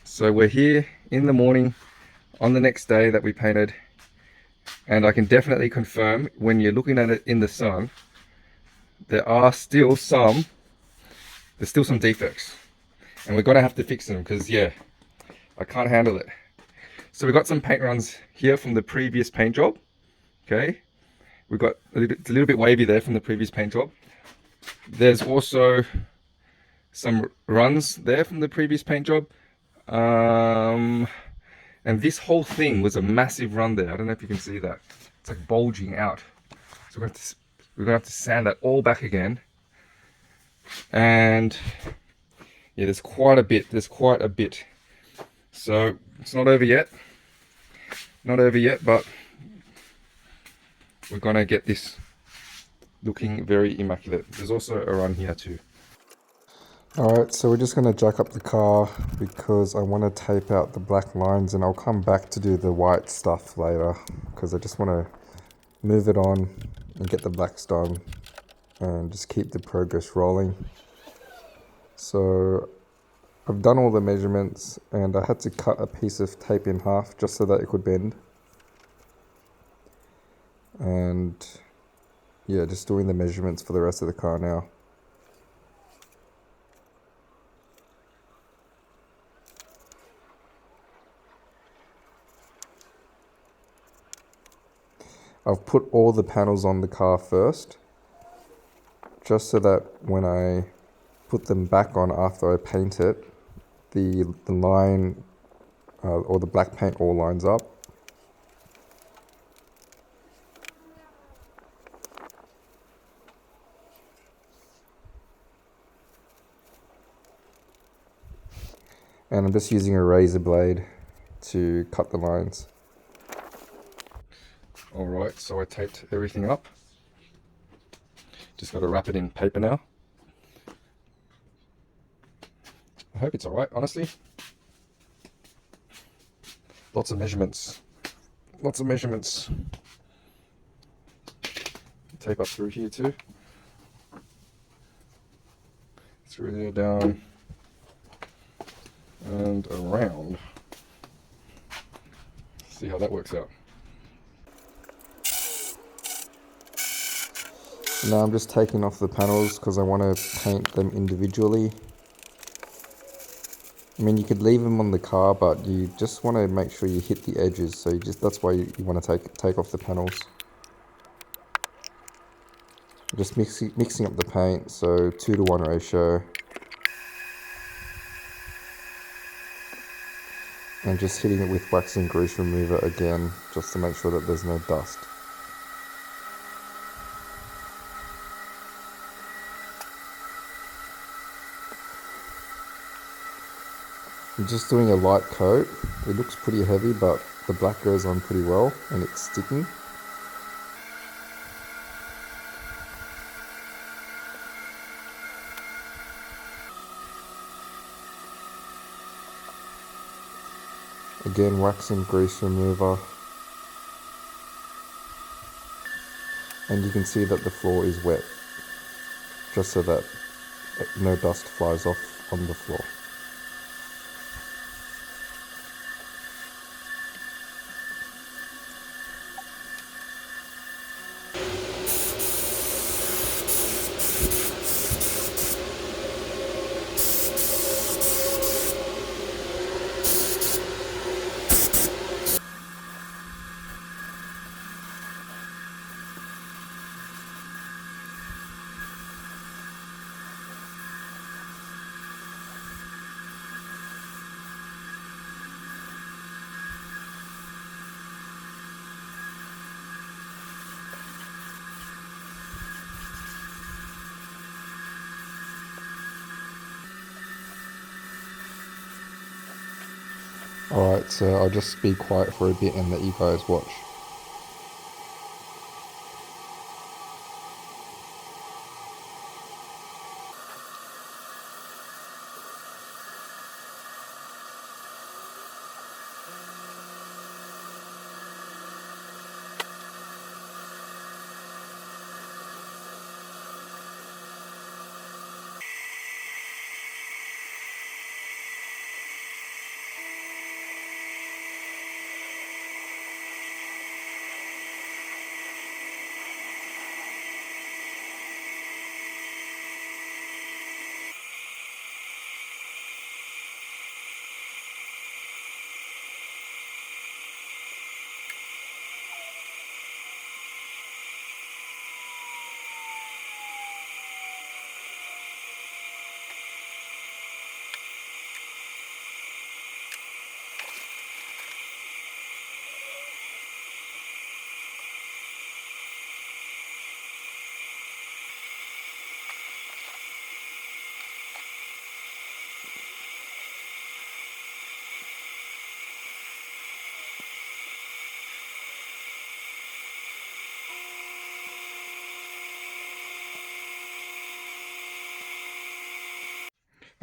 So we're here in the morning on the next day that we painted, and I can definitely confirm when you're looking at it in the sun, there are still some, there's still some defects, and we're gonna have to fix them because yeah, I can't handle it. So we got some paint runs here from the previous paint job. Okay, we've got it's a little bit wavy there from the previous paint job. There's also some runs there from the previous paint job. And this whole thing was a massive run there. I don't know if you can see that. It's like bulging out. So we're gonna have to sand that all back again. And yeah, there's quite a bit. There's quite a bit. So it's not over yet. Not over yet, but we're gonna get this looking very immaculate. There's also a run here too. Alright, so we're just going to jack up the car because I want to tape out the black lines, and I'll come back to do the white stuff later because I just want to move it on and get the blacks done and just keep the progress rolling. So I've done all the measurements and I had to cut a piece of tape in half just so that it could bend. And yeah, just doing the measurements for the rest of the car now. I've put all the panels on the car first, just so that when I put them back on after I paint it, the line or the black paint all lines up. And I'm just using a razor blade to cut the lines. Alright, so I taped everything up. Just got to wrap it in paper now. I hope it's alright, honestly. Lots of measurements. Lots of measurements. Tape up through here too. Through there, down, and around. See how that works out. Now I'm just taking off the panels because I want to paint them individually. I mean, you could leave them on the car, but you just want to make sure you hit the edges. So that's why you want to take off the panels. Just mixing up the paint, so 2:1 ratio. And just hitting it with wax and grease remover again, just to make sure that there's no dust. I'm just doing a light coat. It looks pretty heavy, but the black goes on pretty well and it's sticking. Again, wax and grease remover. And you can see that the floor is wet, just so that no dust flies off on the floor. Alright, so I'll just be quiet for a bit and let you guys watch.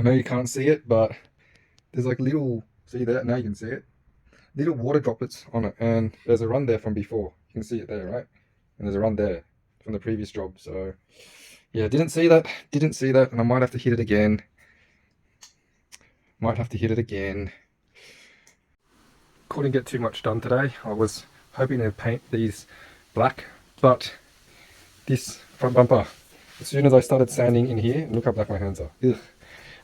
I know you can't see it, but there's like little, see that? Now you can see it. Little water droplets on it, and there's a run there from before. You can see it there, right? And there's a run there from the previous job. So yeah, didn't see that, and I might have to hit it again. Couldn't get too much done today. I was hoping to paint these black, but this front bumper, as soon as I started sanding in here, look how black my hands are. Ugh.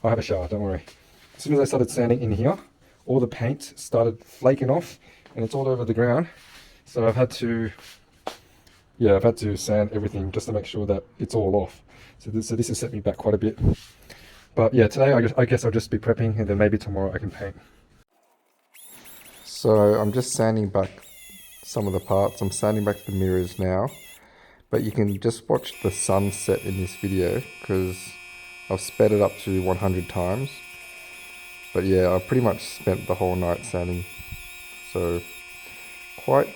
I'll have a shower, don't worry. As soon as I started sanding in here, all the paint started flaking off and it's all over the ground. So I've had to sand everything just to make sure that it's all off. So this has set me back quite a bit. But yeah, today I guess I'll just be prepping, and then maybe tomorrow I can paint. So I'm just sanding back some of the parts. I'm sanding back the mirrors now, but you can just watch the sunset in this video because I've sped it up to 100 times. But yeah, I pretty much spent the whole night sanding, so quite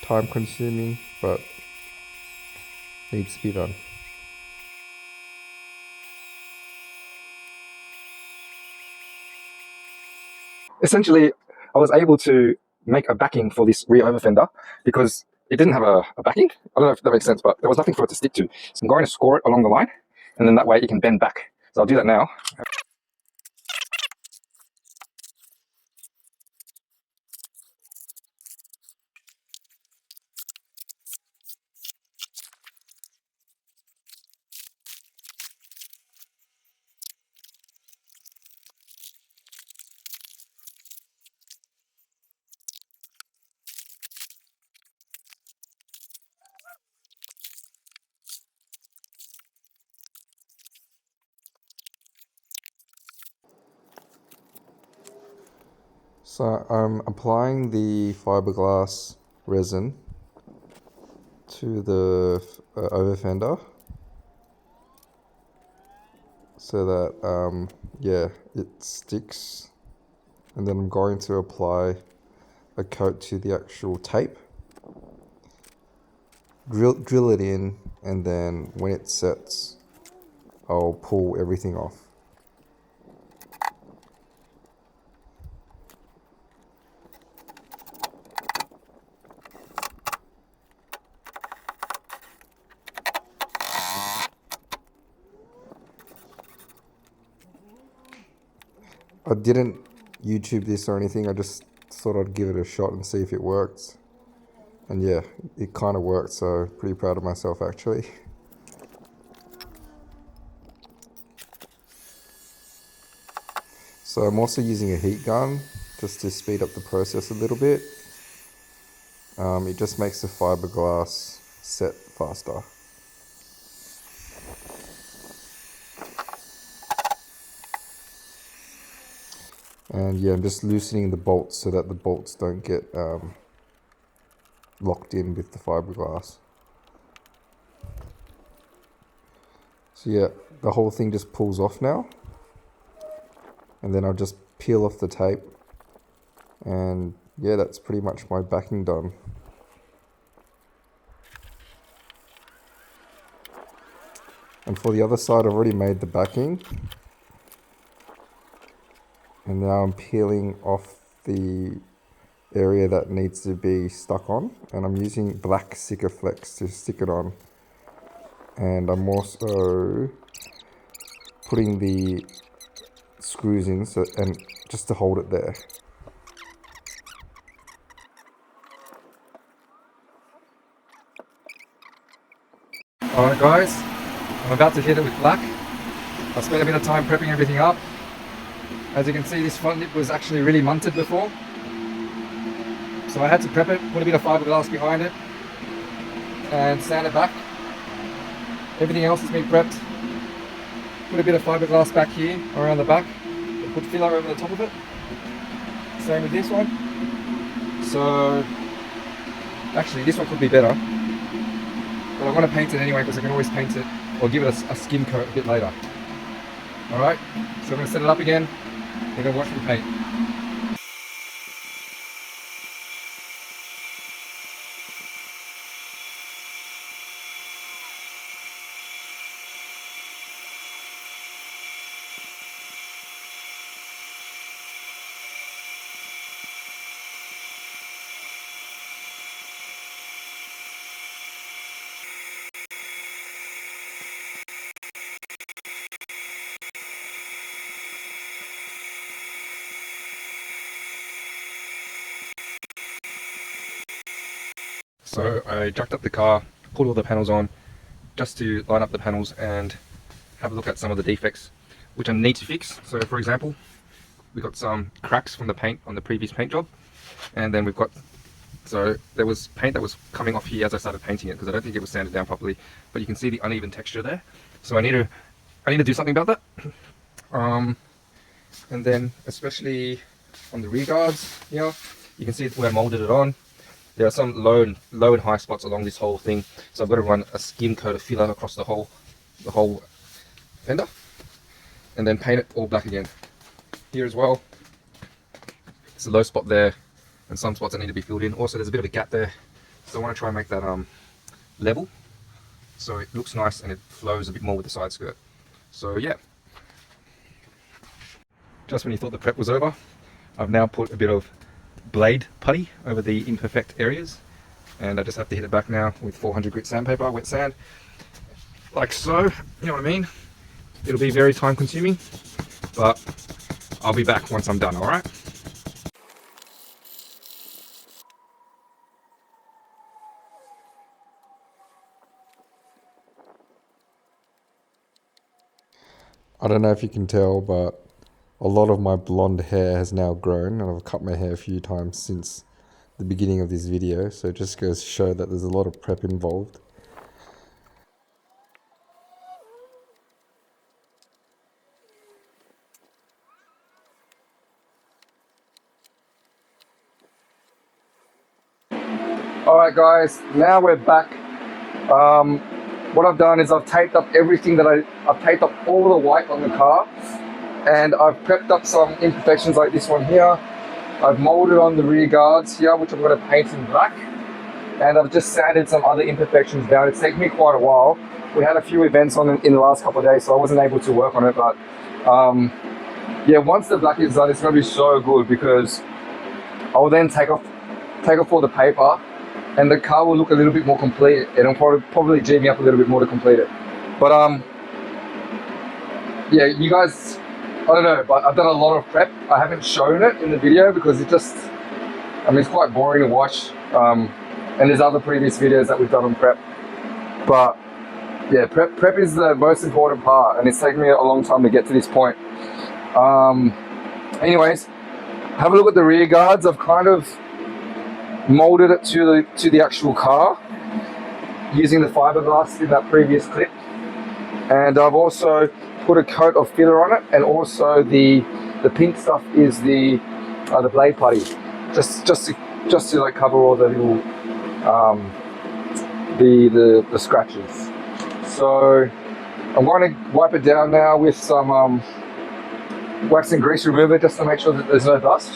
time consuming, but needs to be done. Essentially, I was able to make a backing for this rear over fender because it didn't have a backing. I don't know if that makes sense, but there was nothing for it to stick to. So I'm going to score it along the line, and then that way it can bend back. So I'll do that now. So I'm applying the fiberglass resin to the over fender so that yeah, it sticks, and then I'm going to apply a coat to the actual tape, drill it in, and then when it sets I'll pull everything off. I didn't YouTube this or anything, I just thought I'd give it a shot and see if it works. And yeah, it kind of worked, so pretty proud of myself actually. So I'm also using a heat gun just to speed up the process a little bit. It just makes the fiberglass set faster. And yeah, I'm just loosening the bolts so that the bolts don't get locked in with the fiberglass. So yeah, the whole thing just pulls off now. And then I'll just peel off the tape. And yeah, that's pretty much my backing done. And for the other side, I've already made the backing. And now I'm peeling off the area that needs to be stuck on. And I'm using black Sikaflex to stick it on. And I'm also putting the screws in and just to hold it there. Alright guys, I'm about to hit it with black. I spent a bit of time prepping everything up. As you can see, this front lip was actually really munted before. So I had to prep it, put a bit of fiberglass behind it, and sand it back. Everything else has been prepped. Put a bit of fiberglass back here, around the back. Put filler over the top of it. Same with this one. So, actually this one could be better. But I want to paint it anyway because I can always paint it or give it a skin coat a bit later. Alright, so I'm going to set it up again. We're going to watch me paint. So I jacked up the car, put all the panels on, just to line up the panels and have a look at some of the defects which I need to fix. So for example, we got some cracks from the paint on the previous paint job, and then we've got, so there was paint that was coming off here as I started painting it because I don't think it was sanded down properly, but you can see the uneven texture there. So I need to do something about that. And then especially on the rear guards here, you can see where I molded it on. There are some low and high spots along this whole thing, so I've got to run a skim coat of filler across the whole fender, and then paint it all black again. Here as well, it's a low spot there, and some spots that need to be filled in. Also, there's a bit of a gap there, so I want to try and make that level, so it looks nice and it flows a bit more with the side skirt. So yeah, just when you thought the prep was over, I've now put a bit of blade putty over the imperfect areas, and I just have to hit it back now with 400 grit sandpaper, wet sand, like so. You know what I mean? It'll be very time consuming, but I'll be back once I'm done. All right. I don't know if you can tell, but a lot of my blonde hair has now grown, and I've cut my hair a few times since the beginning of this video, so it just goes to show that there's a lot of prep involved. Alright guys, now we're back. What I've done is I've taped up everything that I've taped up all the white on the car, and I've prepped up some imperfections like this one here. I've molded on the rear guards here, which I'm going to paint in black, and I've just sanded some other imperfections down. It's taken me quite a while. We had a few events on in the last couple of days, so I wasn't able to work on it, but yeah, once the black is done, it's going to be so good because I'll then take off all the paper, and the car will look a little bit more complete. It'll probably G me up a little bit more to complete it. But yeah, you guys, I don't know, but I've done a lot of prep. I haven't shown it in the video because it just, I mean, it's quite boring to watch. And there's other previous videos that we've done on prep. But yeah, prep is the most important part, and it's taken me a long time to get to this point. Anyways, have a look at the rear guards. I've kind of molded it to the actual car using the fiberglass in that previous clip, and I've also put a coat of filler on it, and also the pink stuff is the blade putty, just to like cover all the little the scratches. So I'm going to wipe it down now with some wax and grease remover just to make sure that there's no dust.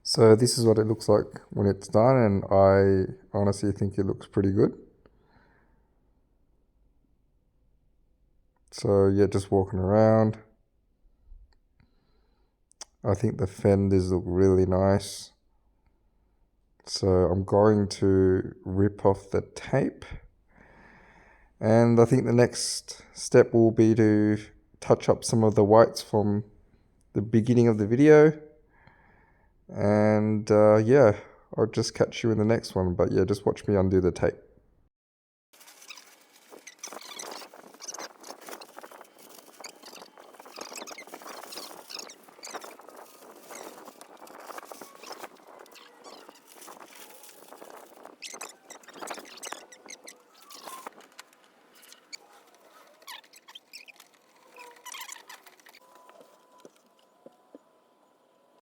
So this is what it looks like when it's done, and I honestly think it looks pretty good. So yeah, just walking around, I think the fenders look really nice. So I'm going to rip off the tape, and I think the next step will be to touch up some of the whites from the beginning of the video. And yeah, I'll just catch you in the next one. But yeah, just watch me undo the tape.